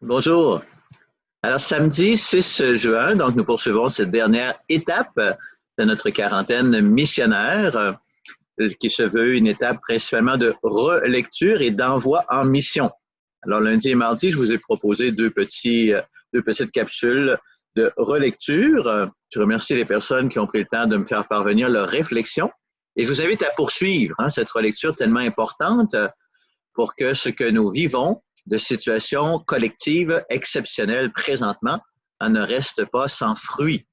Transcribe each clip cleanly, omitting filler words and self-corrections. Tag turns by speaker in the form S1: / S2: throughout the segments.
S1: Bonjour. Alors, samedi 6 juin, donc nous poursuivons cette dernière étape de notre quarantaine missionnaire qui se veut une étape principalement de relecture et d'envoi en mission. Alors, lundi et mardi, je vous ai proposé deux petites capsules de relecture. Je remercie les personnes qui ont pris le temps de me faire parvenir leurs réflexions et je vous invite à poursuivre cette relecture tellement importante pour que ce que nous vivons de situations collectives exceptionnelles présentement ne reste pas sans fruit.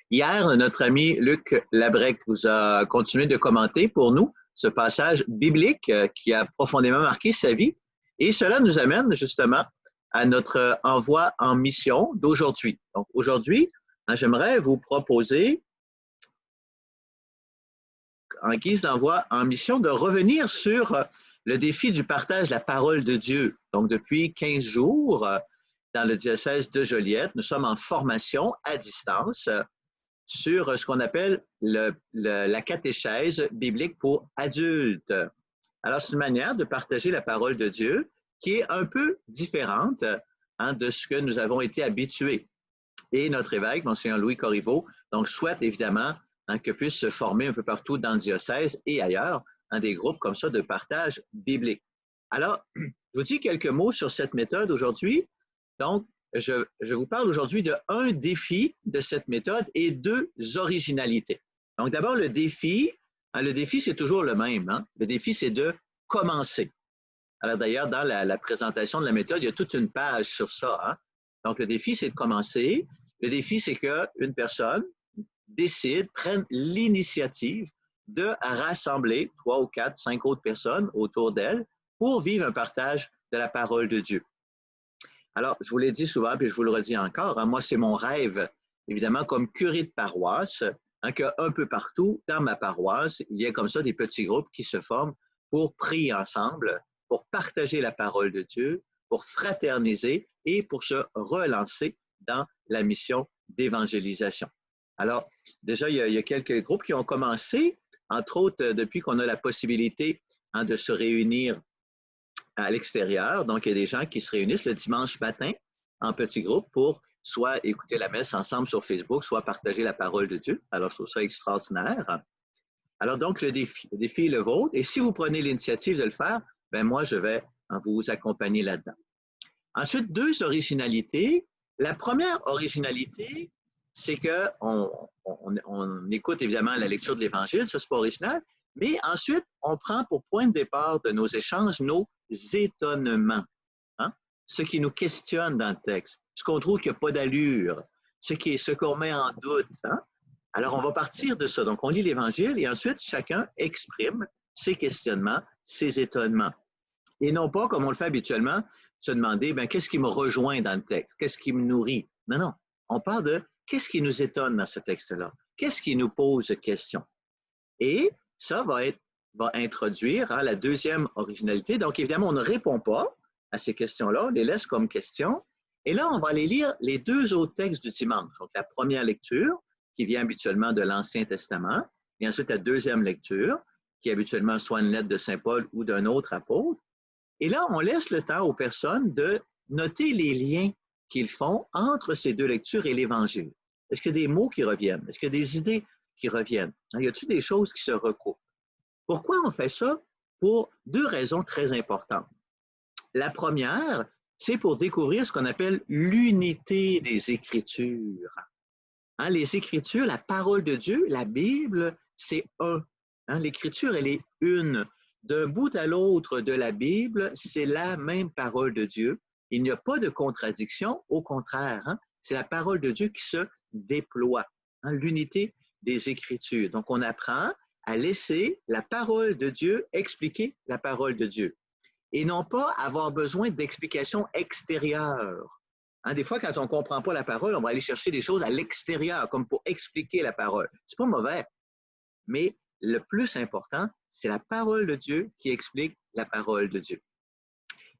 S1: Hier, notre ami Luc Labrec vous a continué de commenter pour nous ce passage biblique qui a profondément marqué sa vie. Et cela nous amène justement à notre envoi en mission d'aujourd'hui. Donc aujourd'hui, j'aimerais vous proposer, en guise d'envoi en mission, de revenir sur le défi du partage de la parole de Dieu. Donc depuis 15 jours, dans le diocèse de Joliette, nous sommes en formation à distance sur ce qu'on appelle la catéchèse biblique pour adultes. Alors, c'est une manière de partager la parole de Dieu qui est un peu différente de ce que nous avons été habitués. Et notre évêque, Monseigneur Louis Corriveau, donc souhaite évidemment que puissent se former un peu partout dans le diocèse et ailleurs des groupes comme ça de partage biblique. Alors, je vous dis quelques mots sur cette méthode aujourd'hui. Donc, je vous parle aujourd'hui de un défi de cette méthode et deux originalités. Donc, d'abord, le défi, c'est toujours le même. Le défi, c'est de commencer. Alors, d'ailleurs, dans la présentation de la méthode, il y a toute une page sur ça. Donc, le défi, c'est de commencer. Le défi, c'est qu'une personne décide, prenne l'initiative de rassembler 3 ou 4, 5 autres personnes autour d'elle pour vivre un partage de la parole de Dieu. Alors, je vous l'ai dit souvent, puis je vous le redis encore, moi, c'est mon rêve, évidemment, comme curé de paroisse, qu'un peu partout dans ma paroisse, il y a comme ça des petits groupes qui se forment pour prier ensemble, pour partager la parole de Dieu, pour fraterniser et pour se relancer dans la mission d'évangélisation. Alors, déjà, il y a quelques groupes qui ont commencé, entre autres, depuis qu'on a la possibilité de se réunir à l'extérieur. Donc, il y a des gens qui se réunissent le dimanche matin en petits groupes pour soit écouter la messe ensemble sur Facebook, soit partager la parole de Dieu. Alors, je trouve ça extraordinaire. Alors, donc, le défi est le vôtre. Et si vous prenez l'initiative de le faire, ben moi, je vais vous accompagner là-dedans. Ensuite, deux originalités. La première originalité, c'est qu'on écoute évidemment la lecture de l'Évangile, ça c'est pas original, mais ensuite, on prend pour point de départ de nos échanges nos étonnements, ce qui nous questionne dans le texte, ce qu'on trouve qu'il n'y a pas d'allure, ce qu'on met en doute. Alors, on va partir de ça. Donc, on lit l'Évangile et ensuite, chacun exprime ses questionnements, ses étonnements. Et non pas, comme on le fait habituellement, se demander, qu'est-ce qui me rejoint dans le texte? Qu'est-ce qui me nourrit? Non, non. On parle de qu'est-ce qui nous étonne dans ce texte-là? Qu'est-ce qui nous pose question? Et ça va introduire la deuxième originalité. Donc, évidemment, on ne répond pas à ces questions-là, on les laisse comme questions. Et là, on va aller lire les deux autres textes du dimanche. Donc, la première lecture, qui vient habituellement de l'Ancien Testament, et ensuite la deuxième lecture, qui est habituellement soit une lettre de Saint Paul ou d'un autre apôtre. Et là, on laisse le temps aux personnes de noter les liens qu'ils font entre ces deux lectures et l'Évangile. Est-ce qu'il y a des mots qui reviennent? Est-ce qu'il y a des idées qui reviennent? Y a-t-il des choses qui se recoupent? Pourquoi on fait ça? Pour deux raisons très importantes. La première, c'est pour découvrir ce qu'on appelle l'unité des Écritures. Les Écritures, la parole de Dieu, la Bible, c'est un. L'Écriture, elle est une. D'un bout à l'autre de la Bible, c'est la même parole de Dieu. Il n'y a pas de contradiction, au contraire, c'est la parole de Dieu qui se déploie, l'unité des Écritures. Donc, on apprend à laisser la parole de Dieu expliquer la parole de Dieu et non pas avoir besoin d'explications extérieures. Des fois, quand on ne comprend pas la parole, on va aller chercher des choses à l'extérieur, comme pour expliquer la parole. Ce n'est pas mauvais, mais le plus important, c'est la parole de Dieu qui explique la parole de Dieu.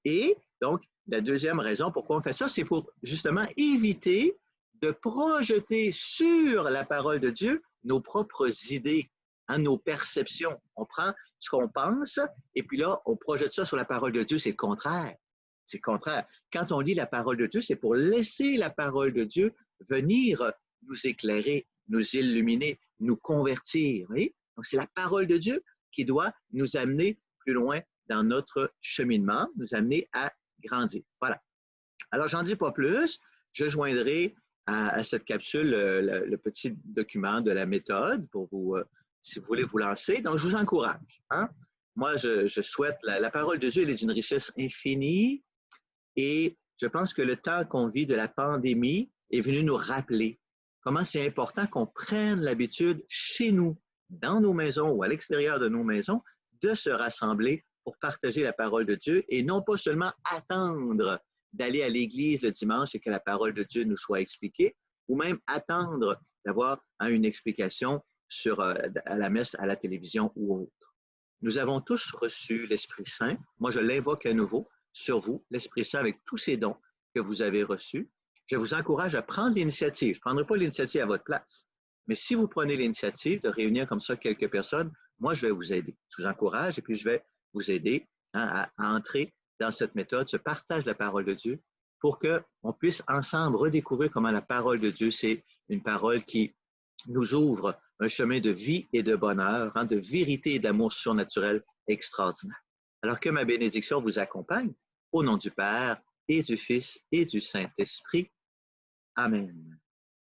S1: Et donc, la deuxième raison pourquoi on fait ça, c'est pour justement éviter de projeter sur la parole de Dieu nos propres idées, nos perceptions. On prend ce qu'on pense et puis là, on projette ça sur la parole de Dieu, c'est le contraire. C'est le contraire. Quand on lit la parole de Dieu, c'est pour laisser la parole de Dieu venir nous éclairer, nous illuminer, nous convertir. Voyez? Donc, c'est la parole de Dieu qui doit nous amener plus loin dans notre cheminement, nous amener à grandir. Voilà. Alors, j'en dis pas plus. Je joindrai à cette capsule le petit document de la méthode pour vous, si vous voulez vous lancer. Donc, je vous encourage. Hein? Moi, je souhaite, la parole de Dieu, elle est d'une richesse infinie et je pense que le temps qu'on vit de la pandémie est venu nous rappeler comment c'est important qu'on prenne l'habitude chez nous, dans nos maisons ou à l'extérieur de nos maisons, de se rassembler pour partager la parole de Dieu et non pas seulement attendre d'aller à l'église le dimanche et que la parole de Dieu nous soit expliquée, ou même attendre d'avoir une explication à la messe, à la télévision ou autre. Nous avons tous reçu l'Esprit Saint. Moi, je l'invoque à nouveau sur vous, l'Esprit Saint avec tous ces dons que vous avez reçus. Je vous encourage à prendre l'initiative. Je ne prendrai pas l'initiative à votre place, mais si vous prenez l'initiative de réunir comme ça quelques personnes, moi, je vais vous aider. Je vous encourage et puis je vais vous aider à entrer dans cette méthode, ce partage de la parole de Dieu, pour qu'on puisse ensemble redécouvrir comment la parole de Dieu, c'est une parole qui nous ouvre un chemin de vie et de bonheur, de vérité et d'amour surnaturel extraordinaire. Alors que ma bénédiction vous accompagne, au nom du Père et du Fils et du Saint-Esprit. Amen.